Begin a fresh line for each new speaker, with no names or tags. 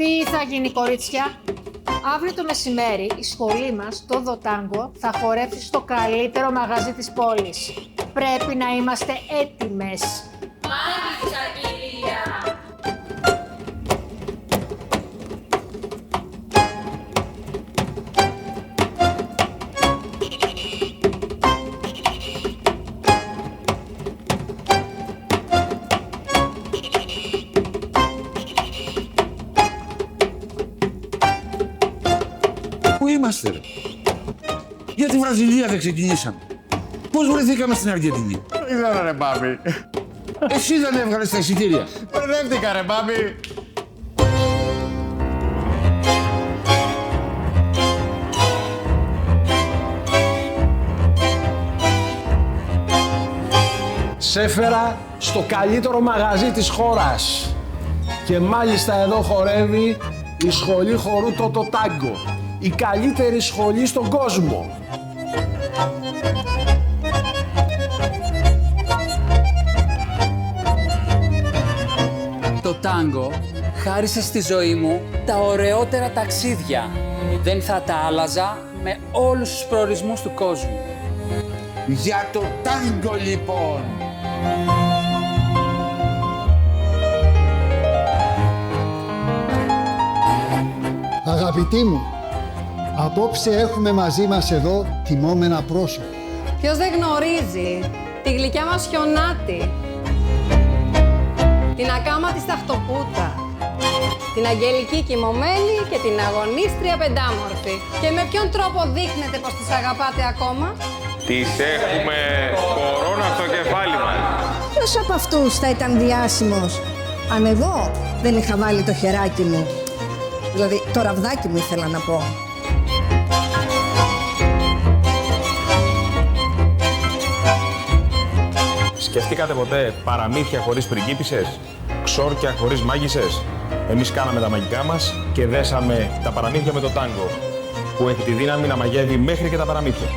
Τι θα γίνει, κορίτσια? Αύριο το μεσημέρι η σχολή μας, το Δοτάγκο, θα χορέψει στο καλύτερο μαγαζί της πόλης. Πρέπει να είμαστε έτοιμες.
Μάλιστα, κυρία.
Πού είμαστε, ρε? Για τη Βραζιλία δεν ξεκινήσαμε. Πώς βρεθήκαμε στην Αργεντινή?
Δεν ξέρω, ρε Μπάμπη.
Εσύ δεν έβγαλες τα εισιτήρια.
Μπερδεύτηκα, ρε Μπάμπη.
Σε έφερα στο καλύτερο μαγαζί της χώρας. Και μάλιστα εδώ χορεύει η σχολή χορού το Τάγκο. Η καλύτερη σχολή στον κόσμο.
Το τάγκο χάρισε στη ζωή μου τα ωραιότερα ταξίδια. Δεν θα τα άλλαζα με όλους τους προορισμούς του κόσμου.
Για το τάγκο, λοιπόν.
Αγαπητοί μου, απόψε έχουμε μαζί μας εδώ τιμόμενα πρόσωπα.
Ποιος δεν γνωρίζει τη γλυκιά μας Χιονάτη, την ακάματη Σταχτοπούτα, την Αγγελική Κοιμωμένη και την Αγωνίστρια Πεντάμορφη. Και με ποιον τρόπο δείχνετε πως τις αγαπάτε ακόμα?
Τις έχουμε κορώνα στο κεφάλι μας.
Ποιος από αυτούς θα ήταν διάσημος αν εγώ δεν είχα βάλει το χεράκι μου? Δηλαδή, το ραβδάκι μου ήθελα να πω.
Σκεφτήκατε ποτέ παραμύθια χωρίς πριγκίπισσες, ξόρκια χωρίς μάγισσες? Εμείς κάναμε τα μαγικά μας και δέσαμε τα παραμύθια με το τάγκο, που έχει τη δύναμη να μαγεύει μέχρι και τα παραμύθια.